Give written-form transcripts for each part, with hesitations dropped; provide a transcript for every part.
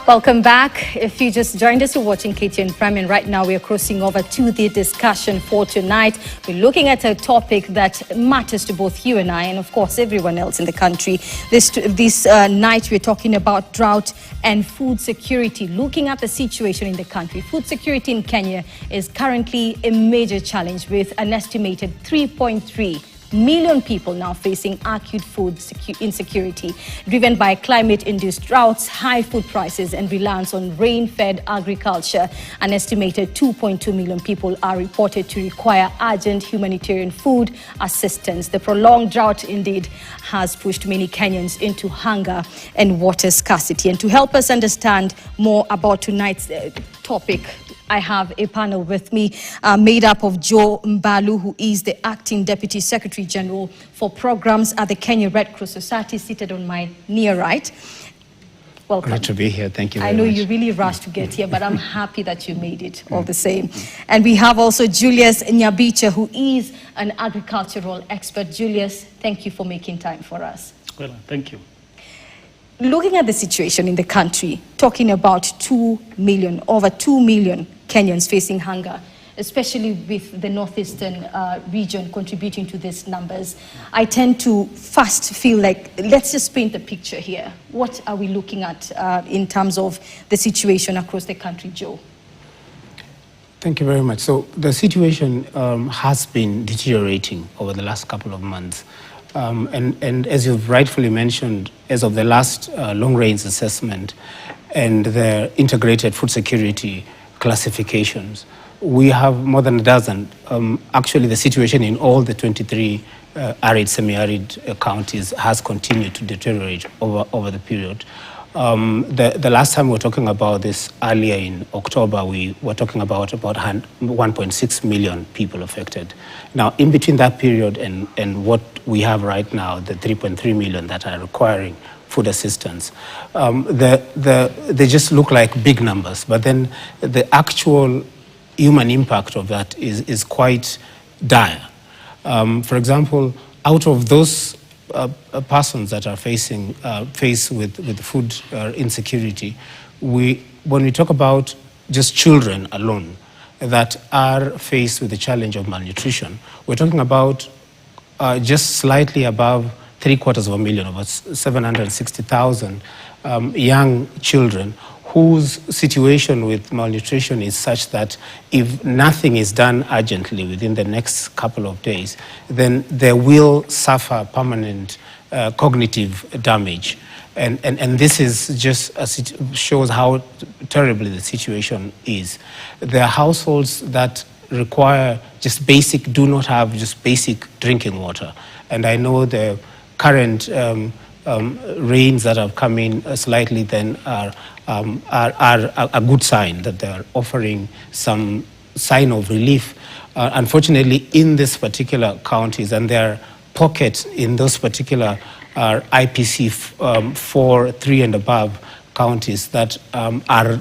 Welcome back. If you just joined us, you're watching KTN Prime, and right now we are crossing over to the discussion for tonight. We're looking at a topic that matters to both you and I, and of course everyone else in the country. This night we're talking about drought and food security, looking at the situation in the country. Food security in Kenya is currently a major challenge, with an estimated 3.3 million people now facing acute food insecurity, driven by climate-induced droughts, high food prices, and reliance on rain-fed agriculture. An estimated 2.2 million people are reported to require urgent humanitarian food assistance. The prolonged drought indeed has pushed many Kenyans into hunger and water scarcity. And to help us understand more about tonight's topic, I have a panel with me made up of Joe Mbalu, who is the Acting Deputy Secretary General for Programs at the Kenya Red Cross Society, seated on my near right. Welcome. Great to be here. Thank you very much. I know much. you really rushed to get here, but I'm happy that you made it all the same. And we have also Julius Nyabicha, who is an agricultural expert. Julius, thank you for making time for us. Well, thank you. Looking at the situation in the country, talking about over 2 million Kenyans facing hunger, especially with the northeastern region contributing to these numbers, I tend to first feel like, let's just paint the picture here. What are we looking at in terms of the situation across the country, Joe? Thank you very much. So the situation has been deteriorating over the last couple of months. And as you've rightfully mentioned, as of the last long-range assessment and the integrated food security classifications, we have more than a dozen. Actually, the situation in all the 23 arid, semi-arid counties has continued to deteriorate over the period. The last time we were talking about this earlier in October, we were talking about 1.6 million people affected. Now, in between that period and what we have right now, the 3.3 million that are requiring food assistance, they just look like big numbers, but then the actual human impact of that is quite dire. For example, out of those persons that are faced with food insecurity, when we talk about just children alone that are faced with the challenge of malnutrition, we're talking about just slightly above 750,000, about 760,000 young children whose situation with malnutrition is such that if nothing is done urgently within the next couple of days, then they will suffer permanent cognitive damage. And this is just shows how terribly the situation is. There are households that require do not have just basic drinking water. And I know the current rains that have come in slightly then are a good sign that they are offering some sign of relief. Unfortunately, in this particular counties, and there are pockets in those particular IPC 4, 3 and above counties that are,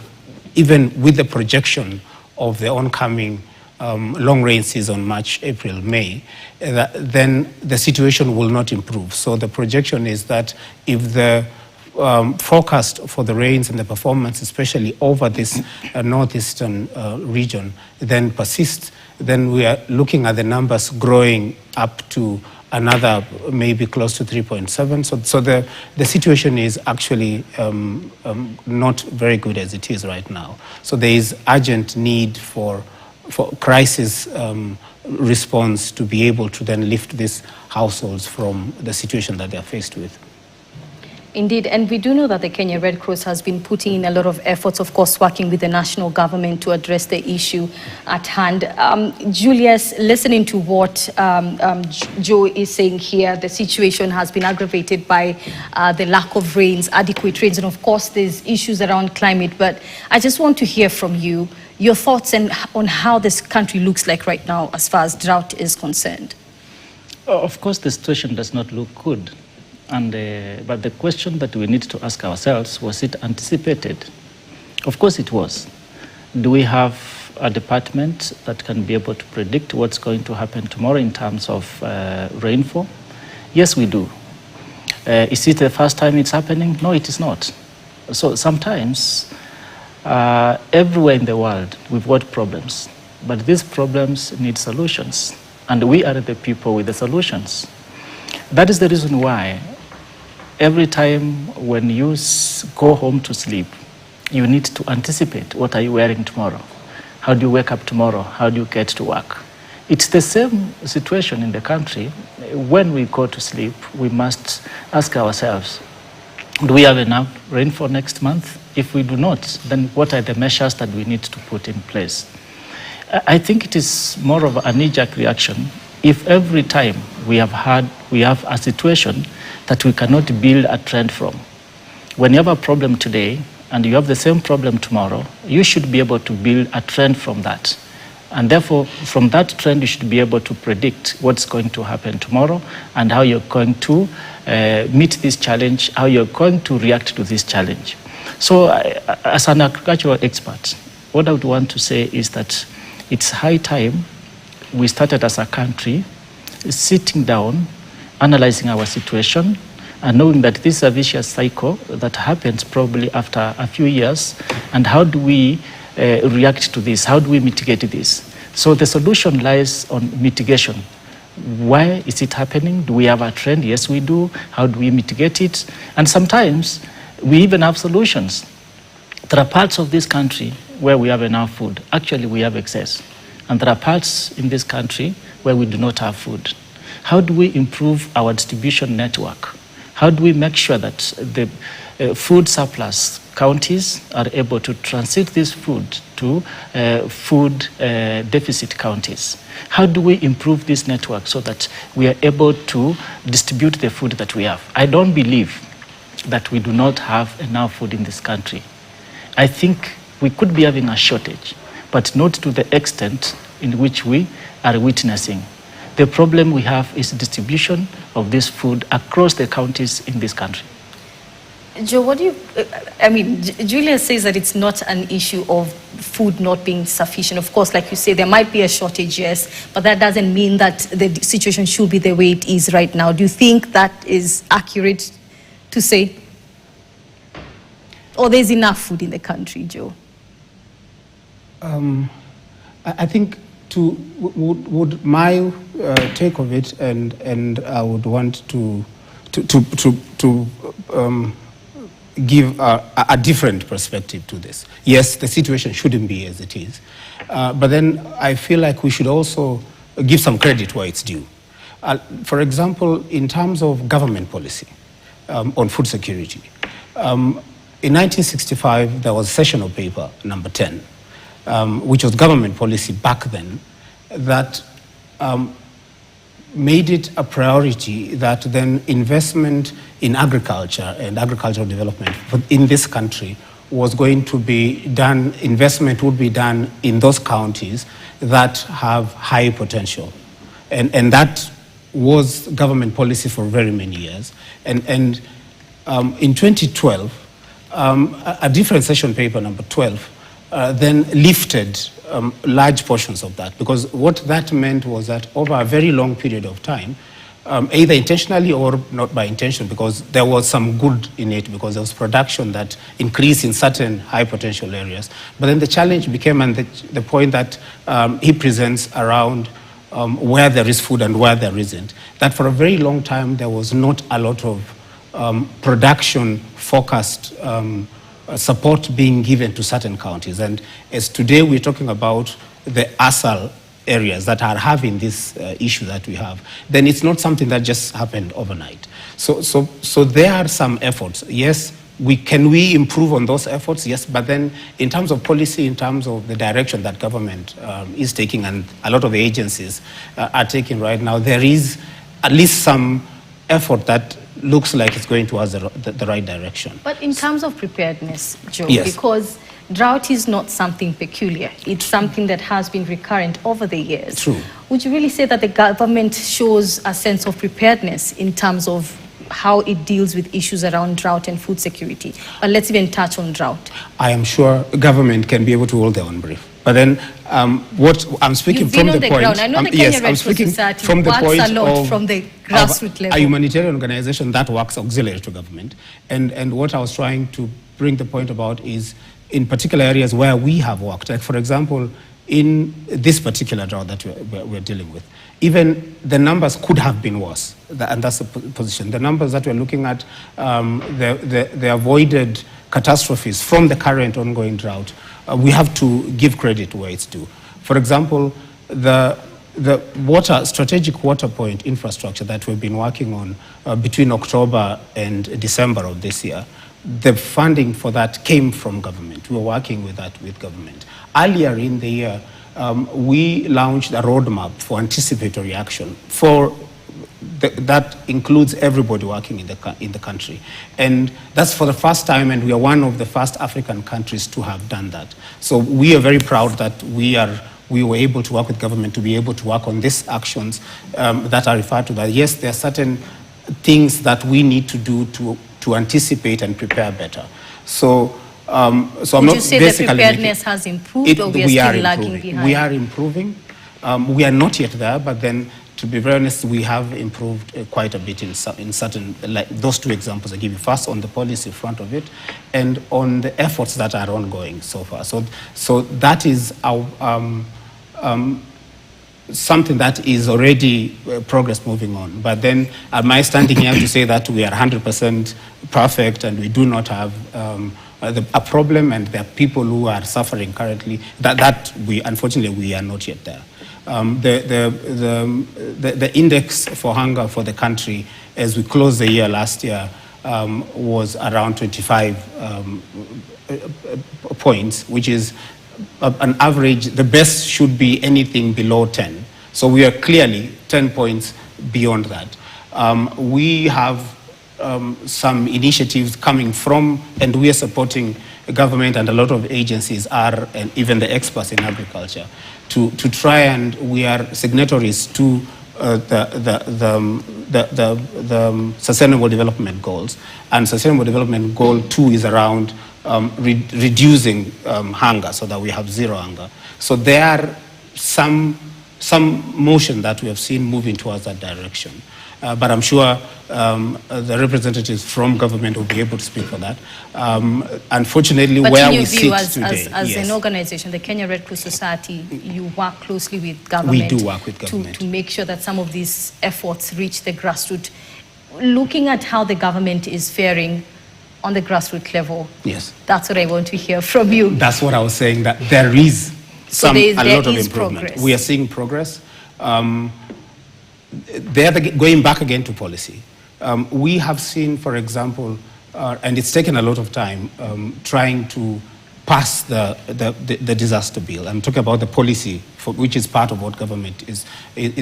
even with the projection of the oncoming long rain season, March, April, May, then the situation will not improve. So the projection is that if the forecast for the rains and the performance, especially over this northeastern region, then persists, then we are looking at the numbers growing up to another maybe close to 3.7. So the situation is actually not very good as it is right now. So there is urgent need for crisis response to be able to then lift these households from the situation that they are faced with. Indeed, and we do know that the Kenya Red Cross has been putting in a lot of efforts, of course, working with the national government to address the issue at hand. Julius, listening to what Joe is saying here, the situation has been aggravated by the lack of rains, adequate rains, and of course there's issues around climate. But I just want to hear from you your thoughts on how this country looks like right now as far as drought is concerned. Of course, the situation does not look good. But the question that we need to ask ourselves, was it anticipated? Of course it was. Do we have a department that can be able to predict what's going to happen tomorrow in terms of rainfall? Yes, we do. Is it the first time it's happening? No, it is not. So sometimes Everywhere in the world, we've got problems, but these problems need solutions, and we are the people with the solutions. That is the reason why every time when you go home to sleep, you need to anticipate, what are you wearing tomorrow? How do you wake up tomorrow? How do you get to work? It's the same situation in the country. When we go to sleep, we must ask ourselves, do we have enough rainfall next month? If we do not, then what are the measures that we need to put in place? I think it is more of a knee-jerk reaction if every time we have a situation that we cannot build a trend from. When you have a problem today and you have the same problem tomorrow, you should be able to build a trend from that. And therefore, from that trend, you should be able to predict what's going to happen tomorrow and how you're going to meet this challenge, how you're going to react to this challenge. So as an agricultural expert, what I would want to say is that it's high time we started as a country sitting down, analyzing our situation, and knowing that this is a vicious cycle that happens probably after a few years, and how do we react to this? How do we mitigate this? So the solution lies on mitigation. Why is it happening? Do we have a trend? Yes, we do. How do we mitigate it? And sometimes we even have solutions. There are parts of this country where we have enough food. Actually, we have excess. And there are parts in this country where we do not have food. How do we improve our distribution network? How do we make sure that the food surplus counties are able to transit this food to food deficit counties? How do we improve this network so that we are able to distribute the food that we have? I don't believe that we do not have enough food in this country. I think we could be having a shortage, but not to the extent in which we are witnessing. The problem we have is distribution of this food across the counties in this country. Joe, what do you, I mean, Julia says that it's not an issue of food not being sufficient. Of course, like you say, there might be a shortage, yes, but that doesn't mean that the situation should be the way it is right now. Do you think that is accurate to say? Or there's enough food in the country, Joe? I think would my take of it, and I would want to give a different perspective to this. Yes, the situation shouldn't be as it is, but then I feel like we should also give some credit where it's due. For example, in terms of government policy on food security, in 1965 there was sessional paper number 10, which was government policy back then, that made it a priority that then investment in agriculture and agricultural development in this country was going to be done, investment would be done in those counties that have high potential. And that was government policy for very many years. And in 2012, a different session paper, number 12, then lifted large portions of that, because what that meant was that over a very long period of time, either intentionally or not by intention, because there was some good in it, because there was production that increased in certain high potential areas. But then the challenge became, and the point that he presents around where there is food and where there isn't, that for a very long time there was not a lot of production-focused support being given to certain counties. And as today we're talking about the ASAL areas that are having this issue that we have, then it's not something that just happened overnight. So there are some efforts. Yes, can we improve on those efforts? Yes, but then in terms of policy, in terms of the direction that government is taking, and a lot of the agencies are taking right now, there is at least some effort that looks like it's going towards the right direction. But in terms of preparedness, Joe, yes, because drought is not something peculiar. It's something that has been recurrent over the years. True. Would you really say that the government shows a sense of preparedness in terms of how it deals with issues around drought and food security? But let's even touch on drought. I am sure government can be able to hold their own brief. But then what I'm speaking from the point... I know the Kenya Red Cross Society from the works point a lot of, from the grassroots level. A humanitarian organization that works auxiliary to government. And what I was trying to bring the point about is in particular areas where we have worked. Like, for example, in this particular drought that we're dealing with, even the numbers could have been worse, and that's the position. The numbers that we're looking at, the avoided catastrophes from the current ongoing drought, we have to give credit where it's due. For example, the strategic water point infrastructure that we've been working on between October and December of this year, the funding for that came from government. We were working with that with government. Earlier in the year, we launched a roadmap for anticipatory action that includes everybody working in the country. And that's for the first time, and we are one of the first African countries to have done that. So we are very proud that we were able to work with government to be able to work on these actions that are referred to that. Yes, there are certain things that we need to do to anticipate and prepare better. So I'm Would not you say the preparedness has improved, or we are still lagging behind? We are improving. We are not yet there, but then, to be very honest, we have improved quite a bit in certain, like those two examples I give you. First, on the policy front of it, and on the efforts that are ongoing so far. So that is our something that is already progress moving on. But then, am I standing here to say that we are 100% perfect and we do not have a problem, and there are people who are suffering currently? Unfortunately, we are not yet there. The index for hunger for the country as we closed the year last year was around 25 points, which is an average. The best should be anything below 10. So we are clearly 10 points beyond that. We have some initiatives coming from, and we are supporting government and a lot of agencies and even the experts in agriculture to try, and we are signatories to the Sustainable Development Goals. And Sustainable Development Goal 2 is around reducing hunger so that we have zero hunger. So there are some motion that we have seen moving towards that direction. But I'm sure the representatives from government will be able to speak for that. Unfortunately, but where in your we view, sit today, as yes, an organization, the Kenya Red Cross Society, you work closely with government. We do work with government to make sure that some of these efforts reach the grassroots. Looking at how the government is faring on the grassroots level, yes, that's what I want to hear from you. That's what I was saying, that there is a lot of improvement. Progress. We are seeing progress. Going back again to policy, we have seen, for example, and it's taken a lot of time trying to pass the disaster bill. I'm talking about the policy, which is part of what government is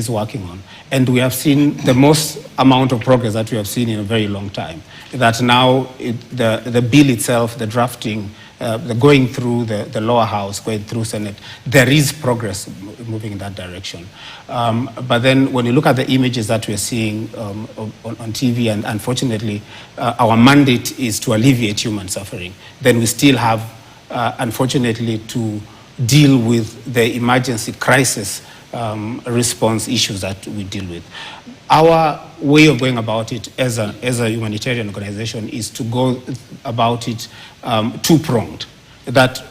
working on. And we have seen the most amount of progress that we have seen in a very long time. That now the bill itself, the drafting, the going through the lower house, going through Senate, there is progress moving in that direction. But then when you look at the images that we're seeing on TV, and unfortunately our mandate is to alleviate human suffering, then we still have, unfortunately, to deal with the emergency crisis response issues that we deal with. Our way of going about it as a humanitarian organization is to go about it two-pronged. That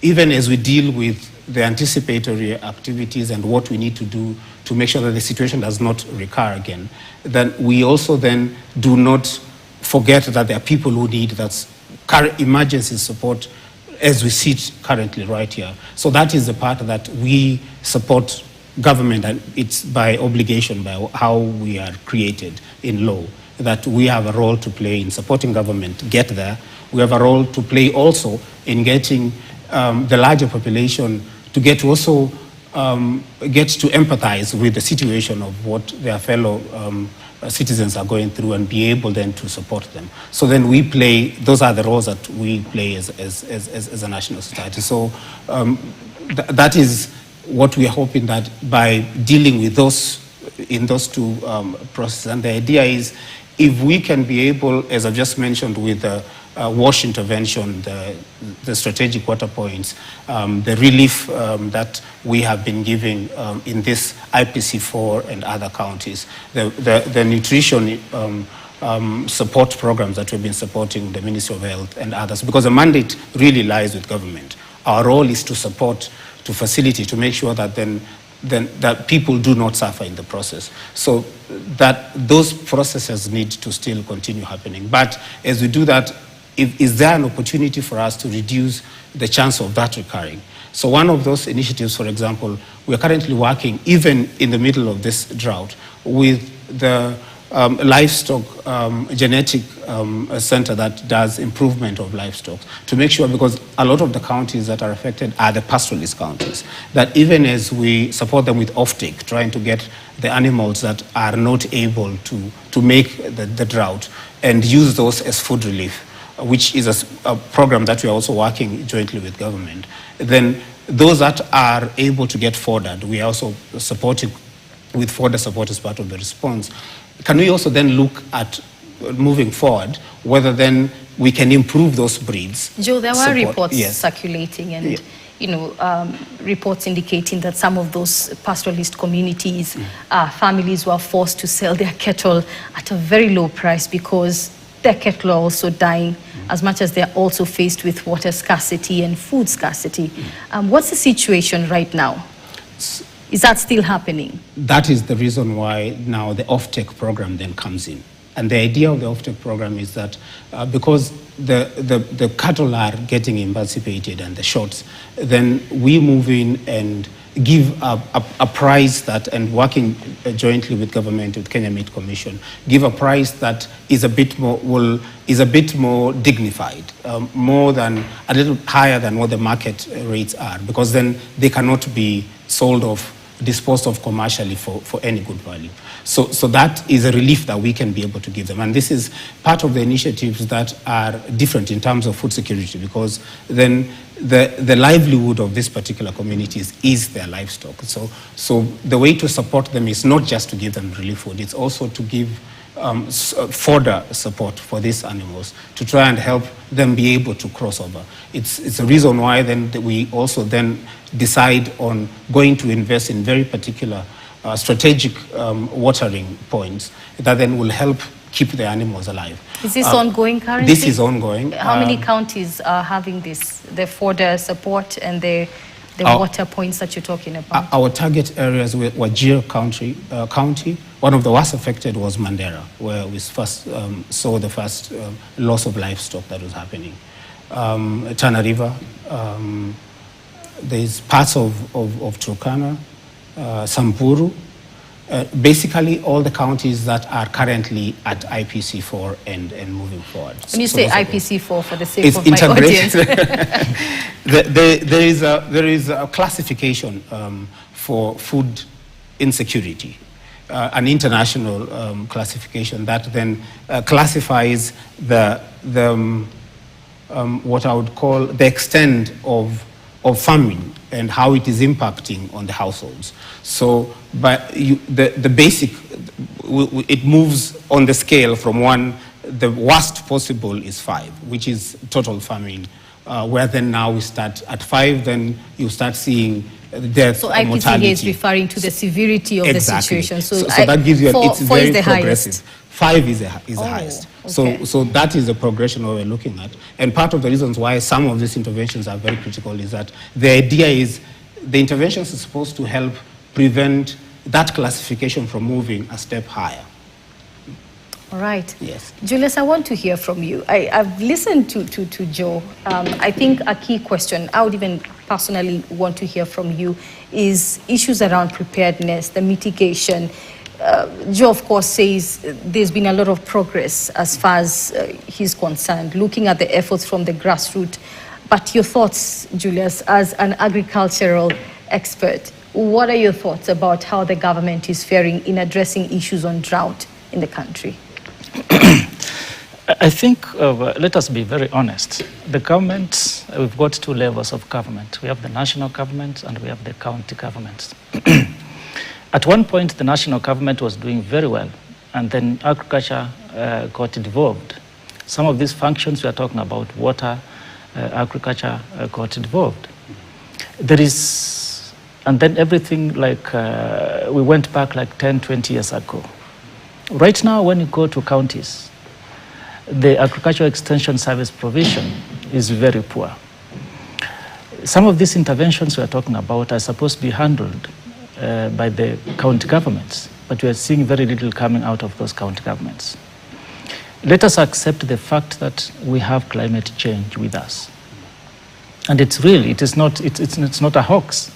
even as we deal with the anticipatory activities and what we need to do to make sure that the situation does not recur again, then we also then do not forget that there are people who need that emergency support as we sit currently right here. So that is the part that we support government, and it's by obligation, by how we are created in law, that we have a role to play in supporting government get there. We have a role to play also in getting the larger population to get to also get to empathize with the situation of what their fellow citizens are going through, and be able then to support them. So then we play, those are the roles that we play as a national society. So that is what we are hoping, that by dealing with those in those two processes. And the idea is, if we can be able, as I've just mentioned, with the wash intervention, the strategic water points, the relief that we have been giving in this IPC4 and other counties, the nutrition support programs that we've been supporting the Ministry of Health and others, because the mandate really lies with government. Our role is to support, to facilitate, to make sure that then that people do not suffer in the process. So that those processes need to still continue happening. But as we do that, is there an opportunity for us to reduce the chance of that recurring? So one of those initiatives, for example, we are currently working, even in the middle of this drought, with the livestock genetic center that does improvement of livestock, to make sure, because a lot of the counties that are affected are the pastoralist counties, that even as we support them with offtake, trying to get the animals that are not able to make the drought and use those as food relief, which is a program that we are also working jointly with government, then those that are able to get foddered, we are also supporting with fodder support as part of the response. Can we also then look at moving forward, whether then we can improve those breeds? Joe, there were reports circulating and reports indicating that some of those pastoralist communities, families were forced to sell their cattle at a very low price because their cattle are also dying, as much as they're also faced with water scarcity and food scarcity. What's the situation right now? Is that still happening? That is the reason why now the offtake program then comes in. And the idea of the offtake program is that because the cattle are getting emancipated and the shorts, then we move in and give a price that, and working jointly with government, with Kenya Meat Commission, give a price that is a bit more dignified, more than, a little higher than what the market rates are, because then they cannot be sold off, disposed of commercially for any good value. So that is a relief that we can be able to give them. And this is part of the initiatives that are different in terms of food security, because then the livelihood of these particular communities is their livestock. So the way to support them is not just to give them relief food, it's also to give fodder support for these animals, to try and help them be able to cross over. It's a reason why then we also then decide on going to invest in very particular strategic watering points that then will help keep the animals alive. Is this ongoing currently? This is ongoing. How many counties are having this, the fodder support and the water points that you're talking about? Our target areas were Wajir County. One of the worst affected was Mandera, where we first saw the first loss of livestock that was happening. Tana River, there's parts of Turkana, Samburu, basically all the counties that are currently at IPC4 and moving forward. When you say IPC4, for the sake of my audience. there is a classification for food insecurity, an international classification that then classifies what I would call the extent of famine and how it is impacting on the households. So, but the basic, it moves on the scale from 1, the worst possible is 5, which is total famine, where then now we start at 5, then you start seeing death, so IPC mortality. Is referring to the severity of exactly. The situation. So that gives you, it's very progressive. Highest. 5 is the highest. Okay. So that is the progression we're looking at. And part of the reasons why some of these interventions are very critical is that the idea is the interventions are supposed to help prevent that classification from moving a step higher. All right. Yes. Julius, I want to hear from you. I've listened to Joe. I think a key question I would even personally want to hear from you is issues around preparedness, the mitigation. Joe, of course, says there's been a lot of progress as far as he's concerned, looking at the efforts from the grassroots. But your thoughts, Julius, as an agricultural expert, what are your thoughts about how the government is faring in addressing issues on drought in the country? I think, let us be very honest. The government, we've got 2 levels of government. We have the national government and we have the county governments. At one point, the national government was doing very well, and then agriculture got involved. Some of these functions we are talking about, water, agriculture got involved. There is, and then everything like, we went back like 10, 20 years ago. Right now, when you go to counties, the agricultural extension service provision is very poor. Some of these interventions we are talking about are supposed to be handled by the county governments, but we are seeing very little coming out of those county governments. Let us accept the fact that we have climate change with us. And it's real, it's not a hoax.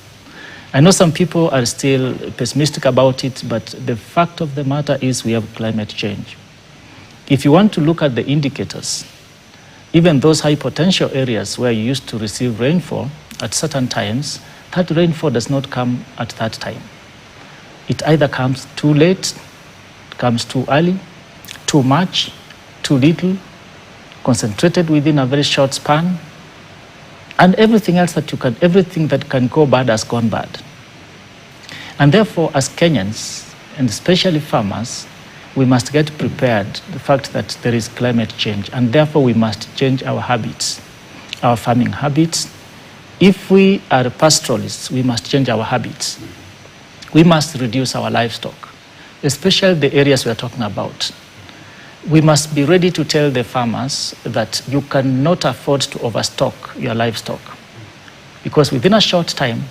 I know some people are still pessimistic about it, but the fact of the matter is we have climate change. If you want to look at the indicators, even those high potential areas where you used to receive rainfall at certain times, that rainfall does not come at that time. It either comes too late, comes too early, too much, too little, concentrated within a very short span, and everything else everything that can go bad has gone bad. And therefore, as Kenyans, and especially farmers, we must get prepared the fact that there is climate change, and therefore we must change our habits, our farming habits. If we are pastoralists, we must change our habits. We must reduce our livestock, especially the areas we are talking about. We must be ready to tell the farmers that you cannot afford to overstock your livestock, because within a short time,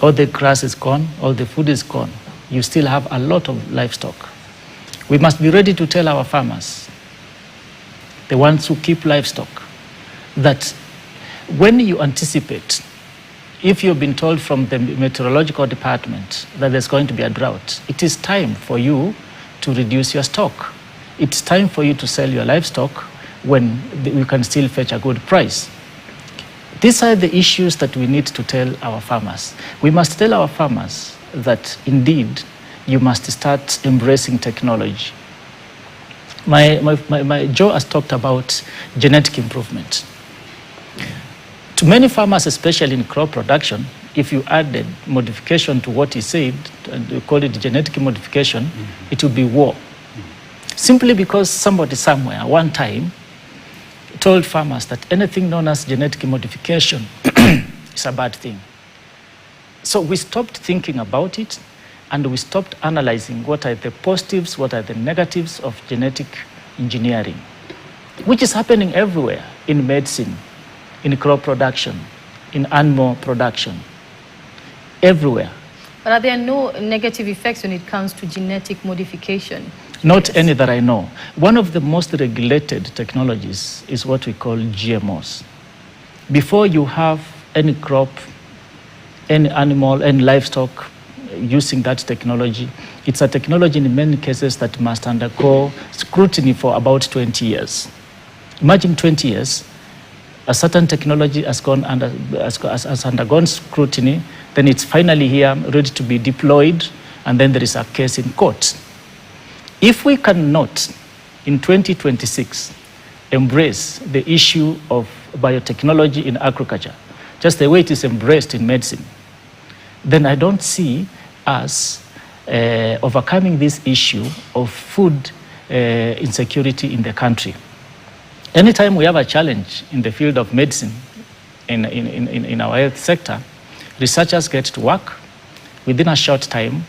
all the grass is gone, all the food is gone. You still have a lot of livestock. We must be ready to tell our farmers, the ones who keep livestock, that when you anticipate, if you've been told from the meteorological department that there's going to be a drought, it is time for you to reduce your stock. It's time for you to sell your livestock when you can still fetch a good price. These are the issues that we need to tell our farmers. We must tell our farmers that indeed you must start embracing technology. Joe has talked about genetic improvement. To many farmers, especially in crop production, if you added modification to what he said, and we call it genetic modification, it would be war. Simply because somebody somewhere, one time, told farmers that anything known as genetic modification is a bad thing. So we stopped thinking about it, and we stopped analyzing what are the positives, what are the negatives of genetic engineering, which is happening everywhere, in medicine, in crop production, in animal production, everywhere. But are there no negative effects when it comes to genetic modification? Not any that I know. One of the most regulated technologies is what we call GMOs. Before you have any crop, any animal, any livestock using that technology, it's a technology in many cases that must undergo scrutiny for about 20 years. Imagine 20 years, a certain technology has undergone scrutiny, then it's finally here, ready to be deployed, and then there is a case in court. If we cannot, in 2026, embrace the issue of biotechnology in agriculture, just the way it is embraced in medicine, then I don't see us overcoming this issue of food insecurity in the country. Anytime we have a challenge in the field of medicine, in our health sector, researchers get to work. Within a short time,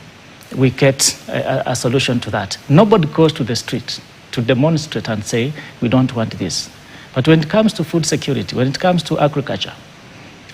we get a solution to that. Nobody goes to the street to demonstrate and say, we don't want this. But when it comes to food security, when it comes to agriculture,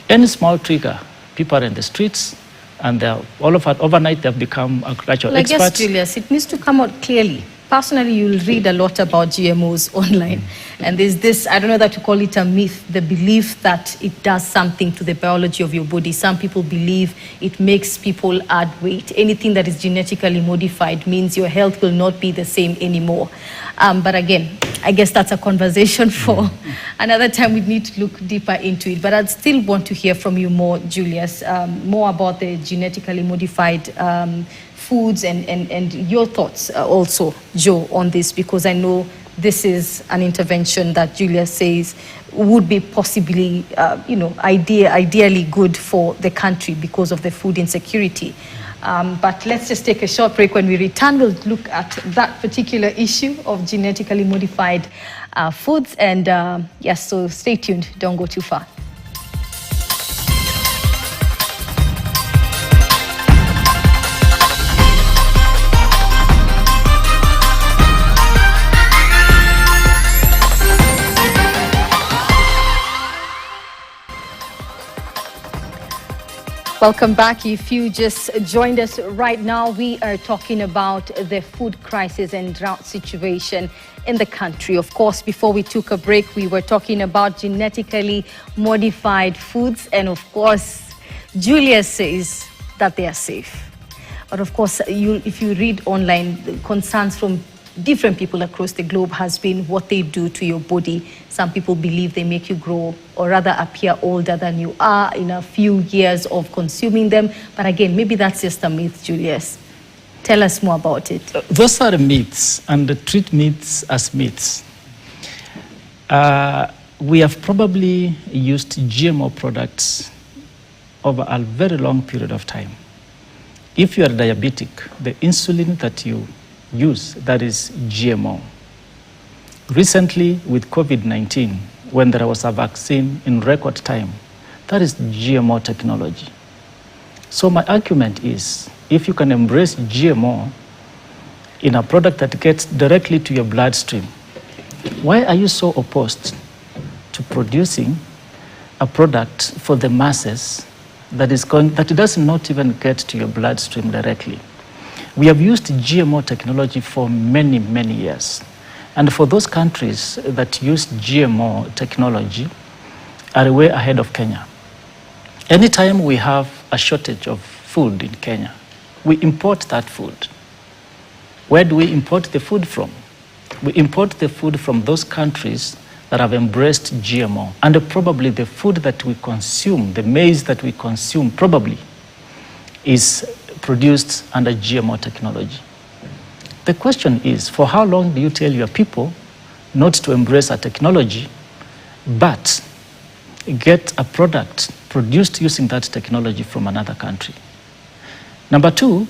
any small trigger, people are in the streets, and overnight they've become agricultural experts. I guess, Julius, it needs to come out clearly. Personally, you'll read a lot about GMOs online. And there's this, I don't know that to call it a myth, the belief that it does something to the biology of your body. Some people believe it makes people add weight. Anything that is genetically modified means your health will not be the same anymore. But again, I guess that's a conversation for another time. We need to look deeper into it. But I'd still want to hear from you more, Julius, more about the genetically modified foods and your thoughts also, Joe, on this, because I know this is an intervention that Julius says would be possibly, ideally good for the country because of the food insecurity. But let's just take a short break. When we return, we'll look at that particular issue of genetically modified foods. And yes, so stay tuned. Don't go too far. Welcome back. If you just joined us right now, we are talking about the food crisis and drought situation in the country. Of course, before we took a break, we were talking about genetically modified foods. And of course, Julius says that they are safe. But of course, if you read online, the concerns from different people across the globe has been what they do to your body. Some people believe they make you grow or rather appear older than you are in a few years of consuming them. But again, maybe that's just a myth, Julius. Tell us more about it. Those are myths, and treat myths as myths. We have probably used GMO products over a very long period of time. If you are diabetic, the insulin that you use, that is GMO. Recently, with COVID-19, when there was a vaccine in record time, that is GMO technology. So my argument is, if you can embrace GMO in a product that gets directly to your bloodstream, why are you so opposed to producing a product for the masses that does not even get to your bloodstream directly? We have used GMO technology for many, many years. And for those countries that use GMO technology are way ahead of Kenya. Anytime we have a shortage of food in Kenya, we import that food. Where do we import the food from? We import the food from those countries that have embraced GMO. And probably the food that we consume, the maize that we consume, probably is produced under GMO technology. The question is, for how long do you tell your people not to embrace a technology, but get a product produced using that technology from another country? Number two,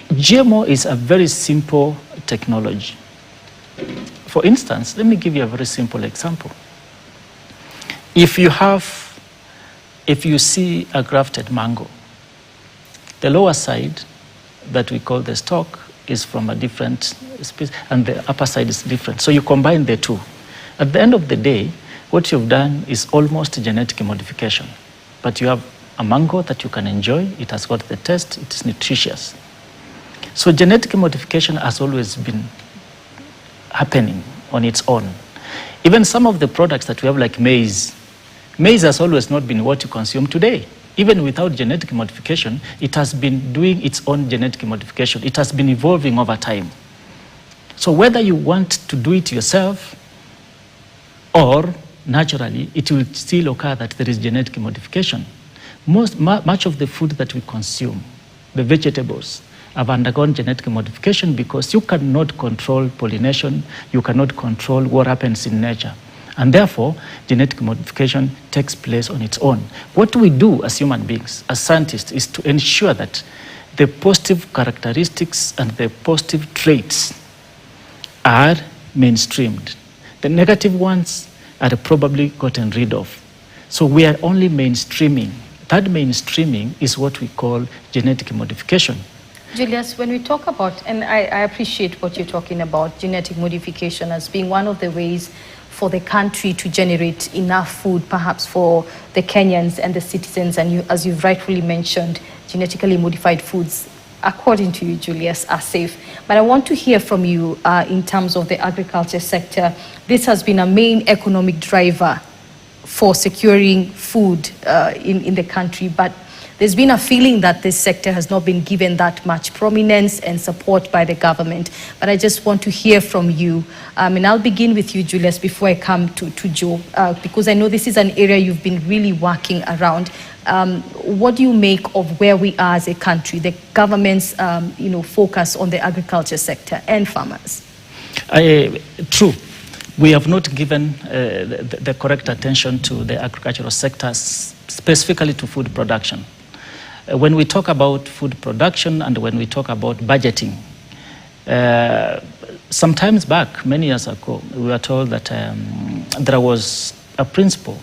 GMO is a very simple technology. For instance, let me give you a very simple example. If you see a grafted mango, the lower side that we call the stalk is from a different species, and the upper side is different. So you combine the two. At the end of the day, what you've done is almost genetic modification. But you have a mango that you can enjoy. It has got the taste. It is nutritious. So genetic modification has always been happening on its own. Even some of the products that we have, like maize has always not been what you consume today. Even without genetic modification, it has been doing its own genetic modification. It has been evolving over time. So whether you want to do it yourself or naturally, it will still occur that there is genetic modification. Much of the food that we consume, the vegetables, have undergone genetic modification because you cannot control pollination, you cannot control what happens in nature. And therefore, genetic modification takes place on its own. What we do as human beings, as scientists, is to ensure that the positive characteristics and the positive traits are mainstreamed. The negative ones are probably gotten rid of. So we are only mainstreaming. That mainstreaming is what we call genetic modification. Julius, when we talk about, and I appreciate what you're talking about, genetic modification as being one of the ways for the country to generate enough food, perhaps for the Kenyans and the citizens, and as you've rightfully mentioned, genetically modified foods, according to you, Julius, are safe. But I want to hear from you in terms of the agriculture sector. This has been a main economic driver for securing food in the country, but there's been a feeling that this sector has not been given that much prominence and support by the government. But I just want to hear from you. And I'll begin with you, Julius, before I come to Joe, because I know this is an area you've been really working around. What do you make of where we are as a country, the government's focus on the agriculture sector and farmers? True. We have not given the correct attention to the agricultural sector, specifically to food production. When we talk about food production and when we talk about budgeting, sometimes back, many years ago, we were told that there was a principle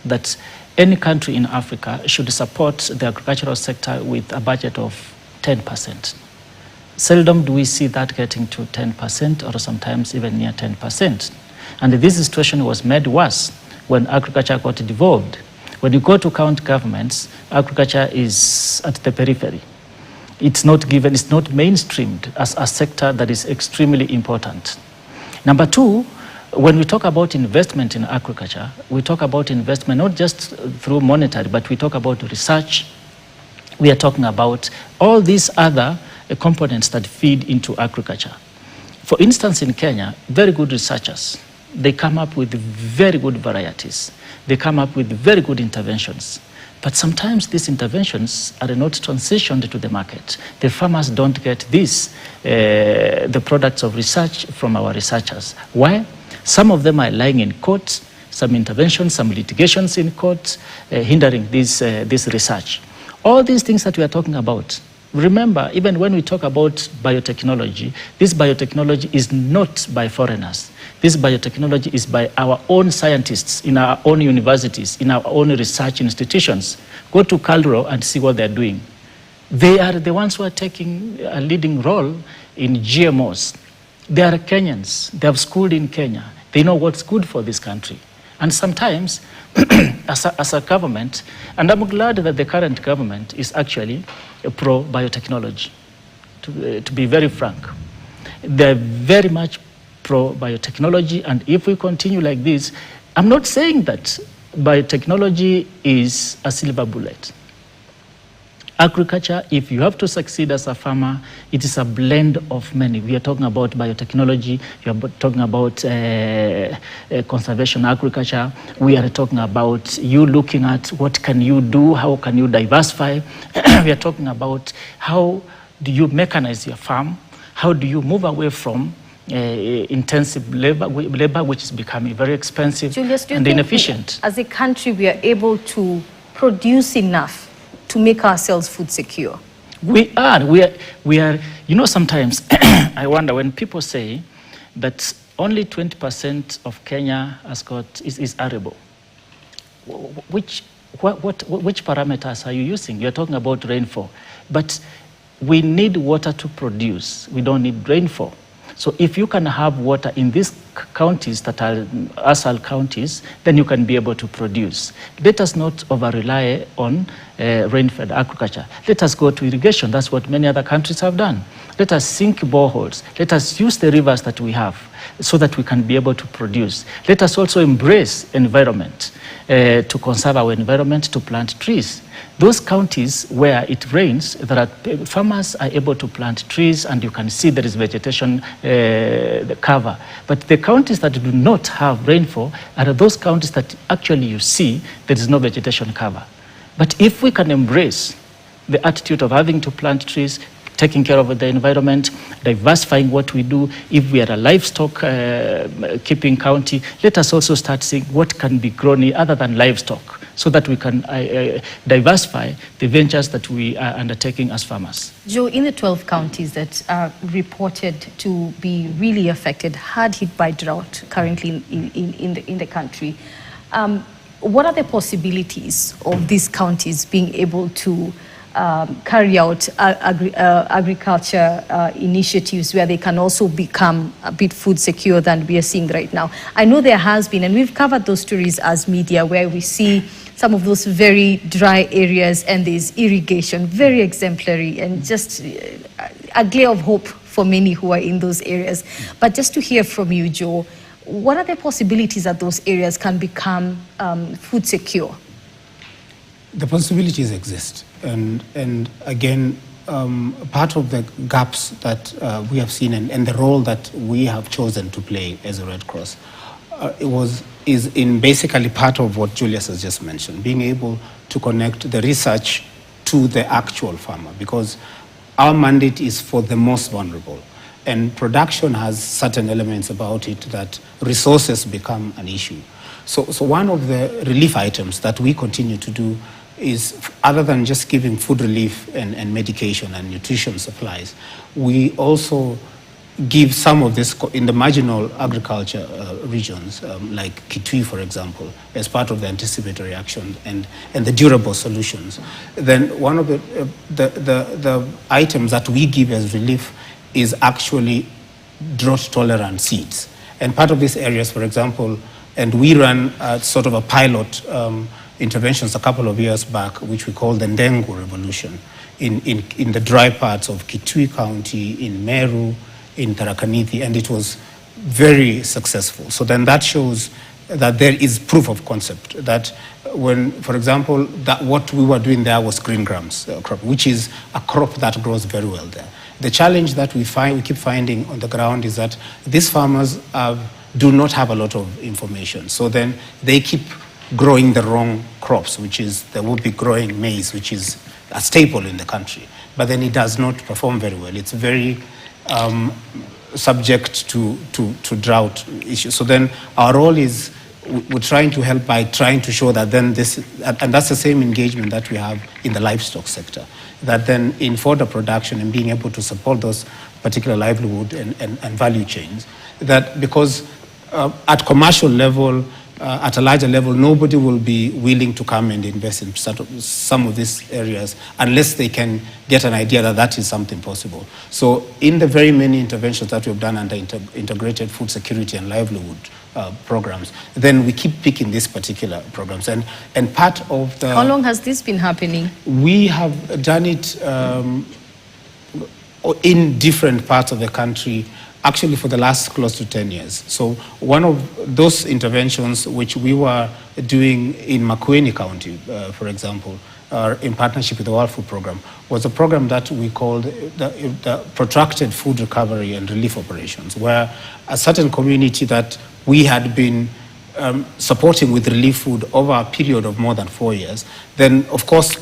that any country in Africa should support the agricultural sector with a budget of 10%. Seldom do we see that getting to 10% or sometimes even near 10%. And this situation was made worse when agriculture got devolved, When you go to county governments, agriculture is at the periphery. It's not given, it's not mainstreamed as a sector that is extremely important. Number two, when we talk about investment in agriculture, we talk about investment not just through monetary, but we talk about research. We are talking about all these other components that feed into agriculture. For instance, in Kenya, very good researchers, they come up with very good varieties. They come up with very good interventions. But sometimes these interventions are not transitioned to the market. The farmers don't get the products of research from our researchers. Why? Some of them are lying in court, some interventions, some litigations in court, hindering this research. All these things that we are talking about, remember, even when we talk about biotechnology, this biotechnology is not by foreigners. This biotechnology is by our own scientists in our own universities, in our own research institutions. Go to Calro and see what they're doing. They are the ones who are taking a leading role in GMOs. They are Kenyans. They have schooled in Kenya. They know what's good for this country. And sometimes, as a government, and I'm glad that the current government is actually pro-biotechnology, to be very frank. They're very much pro-biotechnology, and if we continue like this, I'm not saying that biotechnology is a silver bullet. Agriculture, if you have to succeed as a farmer, it is a blend of many. We are talking about biotechnology, we are talking about conservation agriculture, we are talking about you looking at what can you do, how can you diversify. We are talking about how do you mechanize your farm, how do you move away from intensive labor, which is becoming very expensive Julius, and inefficient. As a country, we are able to produce enough to make ourselves food secure? We are. You know, sometimes I wonder when people say that only 20% of Kenya is arable. Which parameters are you using? You're talking about rainfall. But we need water to produce. We don't need rainfall. So if you can have water in these counties that are ASAL counties, then you can be able to produce. Let us not over-rely on rain-fed agriculture. Let us go to irrigation. That's what many other countries have done. Let us sink boreholes. Let us use the rivers that we have so that we can be able to produce. Let us also embrace environment, to conserve our environment, to plant trees. Those counties where it rains, farmers are able to plant trees and you can see there is vegetation cover. But the counties that do not have rainfall are those counties that actually you see there is no vegetation cover. But if we can embrace the attitude of having to plant trees, taking care of the environment, diversifying what we do. If we are a livestock keeping county, let us also start seeing what can be grown other than livestock so that we can diversify the ventures that we are undertaking as farmers. Joe, in the 12 counties that are reported to be really affected, hard hit by drought currently in the country, what are the possibilities of these counties being able to carry out agriculture initiatives where they can also become a bit food secure than we are seeing right now? I know there has been, and we've covered those stories as media, where we see some of those very dry areas and there's irrigation, very exemplary, and just a glare of hope for many who are in those areas. But just to hear from you, Joe, what are the possibilities that those areas can become food secure? The possibilities exist. And again, part of the gaps that we have seen and the role that we have chosen to play as a Red Cross is in basically part of what Julius has just mentioned, being able to connect the research to the actual farmer, because our mandate is for the most vulnerable. And production has certain elements about it that resources become an issue. So one of the relief items that we continue to do is, other than just giving food relief and medication and nutrition supplies, we also give some of this in the marginal agriculture regions, like Kitui, for example, as part of the anticipatory action and the durable solutions. Then one of the items that we give as relief is actually drought-tolerant seeds. And part of these areas, for example, and we run sort of a pilot interventions a couple of years back, which we call the Ndengu Revolution, in the dry parts of Kitui County, in Meru, in Tharaka Nithi, and it was very successful. So then that shows that there is proof of concept, that when, for example, that what we were doing there was green grams crop, which is a crop that grows very well there. The challenge that we keep finding on the ground is that these farmers do not have a lot of information. So then they keep growing the wrong crops, which is they will be growing maize, which is a staple in the country. But then it does not perform very well. It's very subject to drought issues. So then our role is we're trying to help by trying to show that then this, and that's the same engagement that we have in the livestock sector, that then in fodder production and being able to support those particular livelihood and value chains, that because at commercial level, at a larger level, nobody will be willing to come and invest in some of these areas unless they can get an idea that that is something possible. So in the very many interventions that we've done under integrated food security and livelihood programs, then we keep picking these particular programs. And part of the... How long has this been happening? We have done it in different parts of the country, actually for the last close to 10 years. So one of those interventions which we were doing in Makueni County, for example, in partnership with the World Food Program, was a program that we called the Protracted Food Recovery and Relief Operations, where a certain community that we had been supporting with relief food over a period of more than 4 years, then of course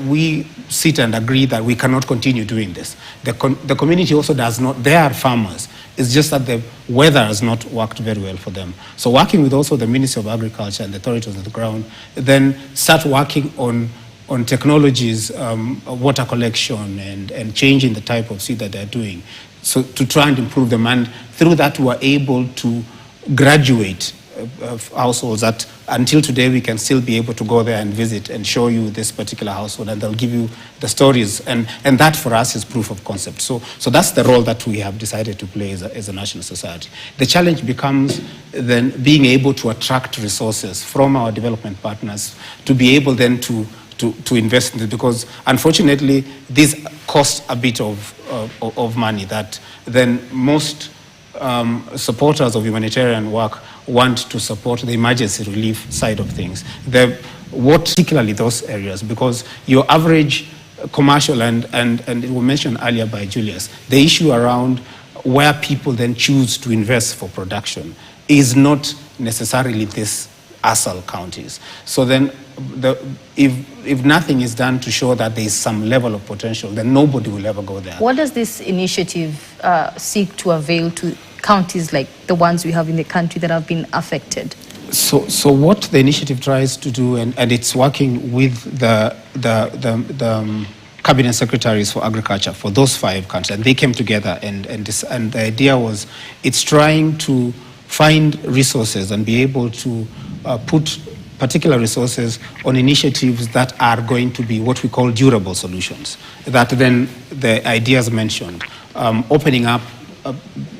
we sit and agree that we cannot continue doing this. The community also does not, they are farmers. It's just that the weather has not worked very well for them. So working with also the Ministry of Agriculture and the authorities on the ground, then start working on technologies, water collection and changing the type of seed that they're doing. So to try and improve them, and through that we're able to graduate households that until today we can still be able to go there and visit and show you this particular household, and they'll give you the stories, and that for us is proof of concept. So that's the role that we have decided to play as a national society. The challenge becomes then being able to attract resources from our development partners to be able then to invest in it, because unfortunately these cost a bit of money that then most supporters of humanitarian work want to support the emergency relief side of things. Particularly those areas, because your average commercial, and it was mentioned earlier by Julius, the issue around where people then choose to invest for production is not necessarily these ASAL counties. So then if nothing is done to show that there is some level of potential, then nobody will ever go there. What does this initiative seek to avail to counties like the ones we have in the country that have been affected? So what the initiative tries to do, and it's working with the cabinet secretaries for agriculture for those 5 countries, and they came together, and the idea was it's trying to find resources and be able to put particular resources on initiatives that are going to be what we call durable solutions. That then the ideas mentioned, opening up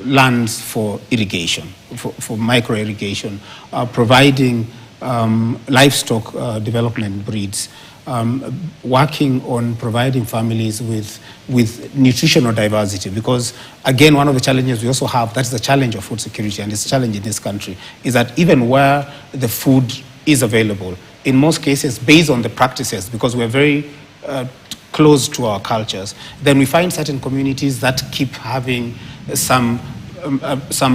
lands for irrigation, for micro irrigation, providing livestock development breeds, working on providing families with nutritional diversity, because again, one of the challenges we also have, that's the challenge of food security, and it's a challenge in this country, is that even where the food is available, in most cases based on the practices, because we're very close to our cultures, then we find certain communities that keep having some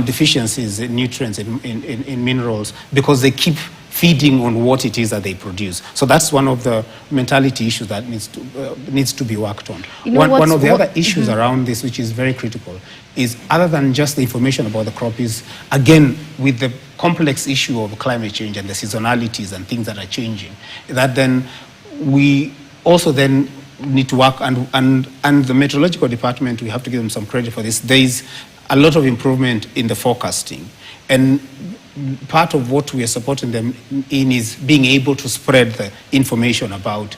deficiencies in nutrients, in minerals, because they keep feeding on what it is that they produce. So that's one of the mentality issues that needs to be worked on. One of the other issues around this, which is very critical, is other than just the information about the crop, is again with the complex issue of climate change and the seasonalities and things that are changing, that then we also then need to work, and the meteorological department, we have to give them some credit for this. There is a lot of improvement in the forecasting, and part of what we are supporting them in is being able to spread the information about,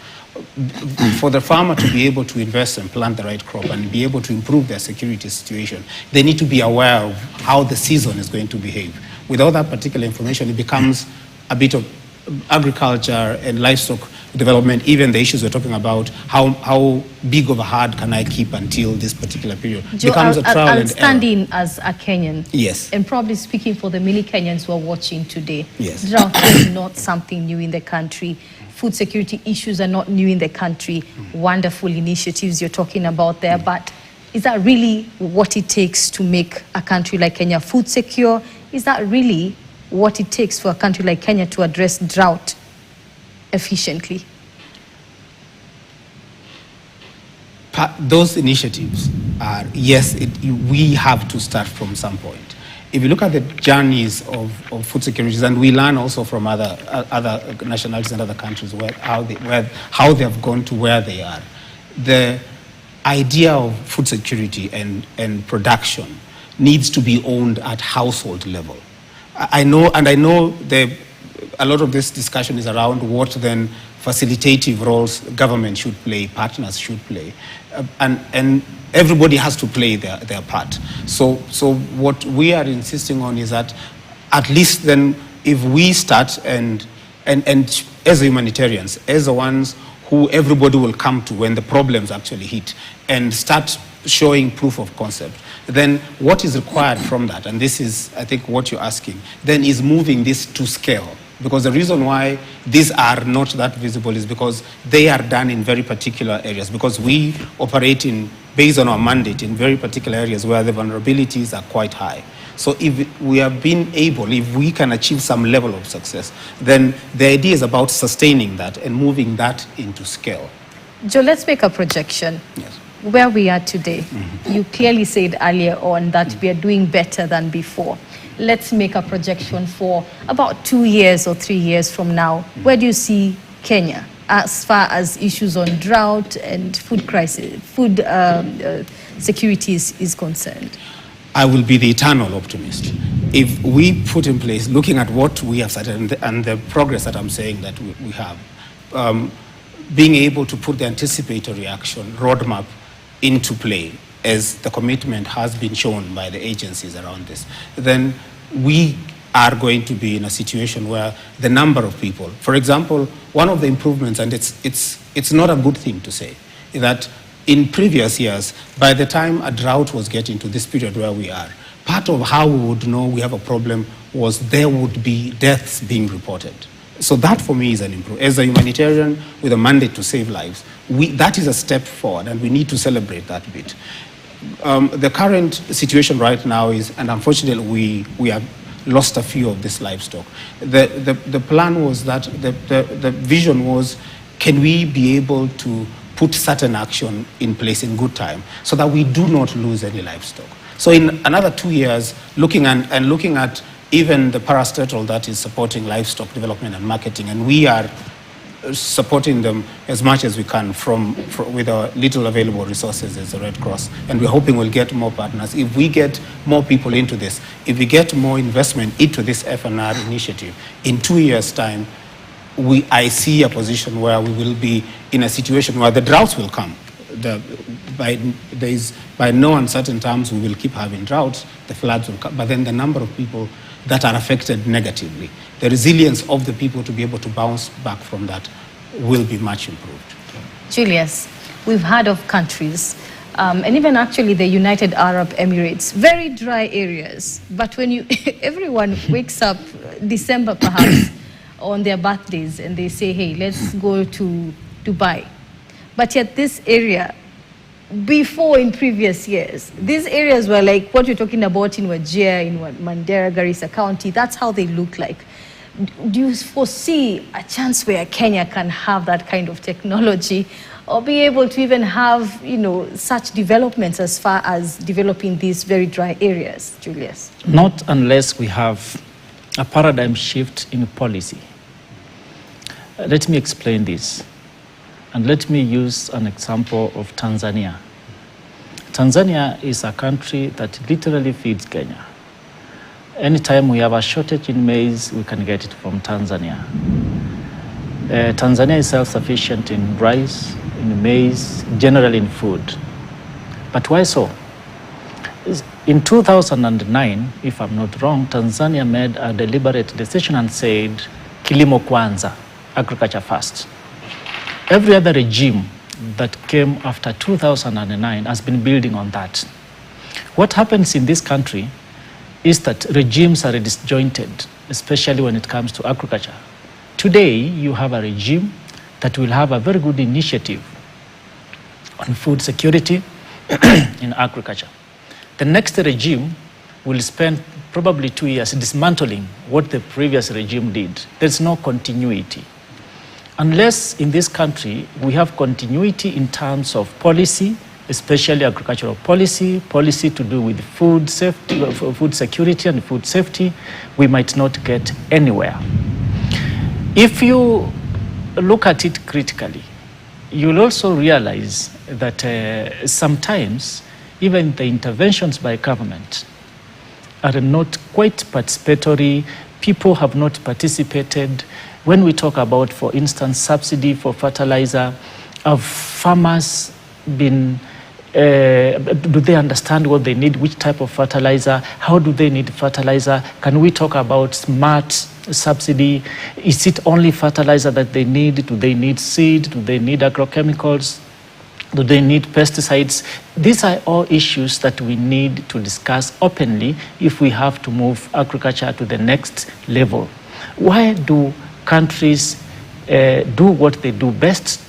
for the farmer to be able to invest and plant the right crop and be able to improve their security situation, they need to be aware of how the season is going to behave. Without that particular information, it becomes a bit of agriculture and livestock development, even the issues we're talking about, how big of a herd can I keep until this particular period becomes a trial and error. Standing as a Kenyan, yes, and probably speaking for the many Kenyans who are watching today, yes, drought is not something new in the country. Food security issues are not new in the country. Wonderful initiatives you're talking about there, but is that really what it takes to make a country like Kenya food secure? Is that really what it takes for a country like Kenya to address drought efficiently? Those initiatives are, yes, we have to start from some point. If you look at the journeys of food securities, and we learn also from other nationalities and other countries how they have gone to where they are, the idea of food security and production needs to be owned at household level. I know a lot of this discussion is around what then facilitative roles government should play, partners should play, and everybody has to play their part. So what we are insisting on is that at least then if we start and as humanitarians, as the ones who everybody will come to when the problems actually hit, and start showing proof of concept, then what is required from that, and this is, I think, what you're asking, then is moving this to scale. Because the reason why these are not that visible is because they are done in very particular areas, because we operate based on our mandate in very particular areas where the vulnerabilities are quite high. So if we have been able, if we can achieve some level of success, then the idea is about sustaining that and moving that into scale. Joe, let's make a projection. Yes. Where we are today, you clearly said earlier on that we are doing better than before. Let's make a projection for about 2 years or 3 years from now. Where do you see Kenya as far as issues on drought and food crisis, food security is concerned? I will be the eternal optimist. If we put in place, looking at what we have started and the progress that I'm saying that we have, being able to put the anticipatory action roadmap into play, as the commitment has been shown by the agencies around this, then we are going to be in a situation where the number of people, for example, one of the improvements, and it's not a good thing to say, is that in previous years, by the time a drought was getting to this period where we are, part of how we would know we have a problem was there would be deaths being reported. So that for me is an improvement. As a humanitarian with a mandate to save lives, that is a step forward, and we need to celebrate that bit. The current situation right now is, and unfortunately we have lost a few of this livestock. The plan was that, the vision was, can we be able to put certain action in place in good time so that we do not lose any livestock. So in another 2 years, looking at even the parastatal that is supporting livestock development and marketing, and we are supporting them as much as we can with our little available resources as the Red Cross, and we're hoping we'll get more partners. If we get more people into this, if we get more investment into this FNR initiative, in 2 years' time, I see a position where we will be in a situation where the droughts will come. By no uncertain terms, we will keep having droughts, the floods will come, but then the number of people that are affected negatively, the resilience of the people to be able to bounce back from that will be much improved. Julius, we've heard of countries, and even actually the United Arab Emirates, very dry areas, but when everyone wakes up December perhaps on their birthdays and they say, hey, let's go to Dubai. But yet this area, before in previous years, these areas were like what you're talking about in Wajir, in Mandera, Garissa County, that's how they look like. Do you foresee a chance where Kenya can have that kind of technology or be able to even have, such developments as far as developing these very dry areas, Julius? Not unless we have a paradigm shift in policy. Let me explain this. And let me use an example of Tanzania. Tanzania is a country that literally feeds Kenya. Anytime we have a shortage in maize, we can get it from Tanzania. Tanzania is self-sufficient in rice, in maize, generally in food. But why so? In 2009, if I'm not wrong, Tanzania made a deliberate decision and said, kilimo kwanza, agriculture first. Every other regime that came after 2009 has been building on that. What happens in this country is that regimes are disjointed, especially when it comes to agriculture. Today, you have a regime that will have a very good initiative on food security in agriculture. The next regime will spend probably 2 years dismantling what the previous regime did. There's no continuity. Unless in this country we have continuity in terms of policy, especially agricultural policy, policy to do with food safety, food security and food safety, we might not get anywhere. If you look at it critically, you'll also realize that sometimes even the interventions by government are not quite participatory. People have not participated. When we talk about, for instance, subsidy for fertilizer, have farmers been, do they understand what they need, which type of fertilizer, how do they need fertilizer? Can we talk about smart subsidy? Is it only fertilizer that they need? Do they need seed? Do they need agrochemicals? Do they need pesticides? These are all issues that we need to discuss openly if we have to move agriculture to the next level. Why do countries do what they do best?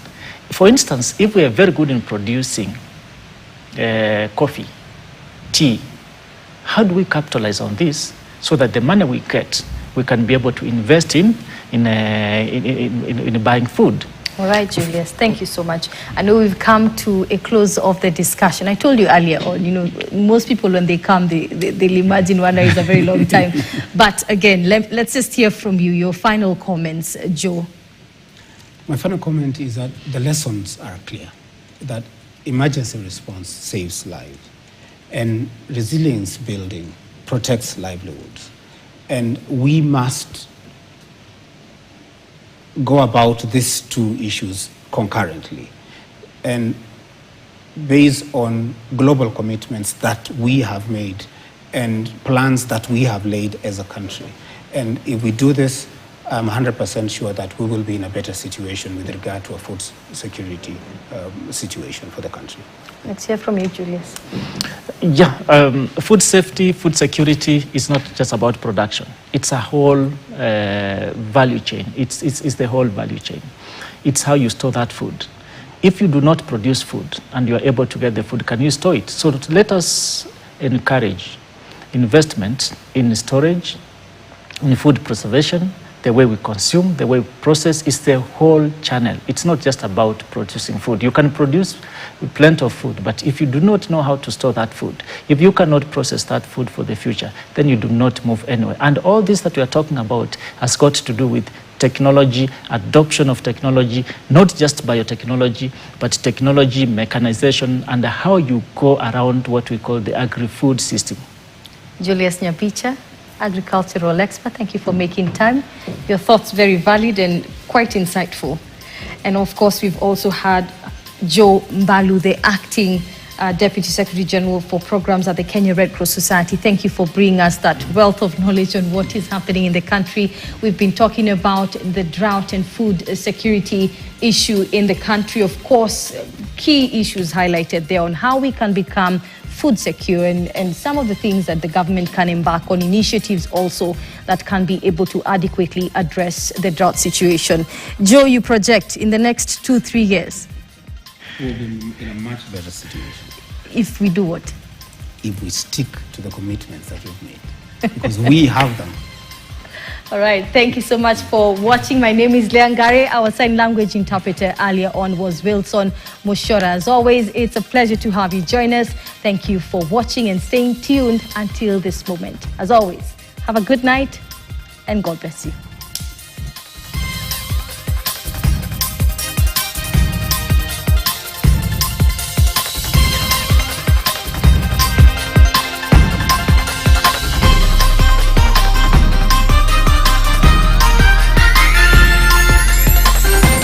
For instance, if we are very good in producing coffee, tea, how do we capitalize on this so that the money we get, we can be able to invest in buying food? All right, Julius, thank you so much. I know we've come to a close of the discussion. I told you earlier on, you know, most people when they come, they'll imagine 1 hour is a very long time. But again, let's just hear from you, your final comments, Joe. My final comment is that the lessons are clear, that emergency response saves lives, and resilience building protects livelihoods. And we must go about these two issues concurrently and based on global commitments that we have made and plans that we have laid as a country. And if we do this, I'm 100% sure that we will be in a better situation with regard to a food security situation for the country. Let's hear from you, Julius. Yeah, food safety, food security is not just about production. It's a whole value chain. It's the whole value chain. It's how you store that food. If you do not produce food and you are able to get the food, can you store it? So let us encourage investment in storage, in food preservation, the way we consume, the way we process. Is the whole channel. It's not just about producing food. You can produce plenty of food, but if you do not know how to store that food, if you cannot process that food for the future, then you do not move anywhere. And all this that we are talking about has got to do with technology, adoption of technology, not just biotechnology, but technology, mechanization, and how you go around what we call the agri-food system. Julius Nyapicha, agricultural expert, thank you for making time. Your thoughts very valid and quite insightful. And of course, we've also had Joe Mbalu, the acting Deputy Secretary General for Programs at the Kenya Red Cross Society. Thank you for bringing us that wealth of knowledge on what is happening in the country. We've been talking about the drought and food security issue in the country. Of course, key issues highlighted there on how we can become food secure and some of the things that the government can embark on, initiatives also that can be able to adequately address the drought situation. Joe, you project in the next 2-3 years? We'll be in a much better situation. If we do what? If we stick to the commitments that we've made, because we have them. All right, thank you so much for watching. My name is Leangare. Our sign language interpreter earlier on was Wilson Mushora. As always, it's a pleasure to have you join us. Thank you for watching and staying tuned until this moment. As always, have a good night and God bless you.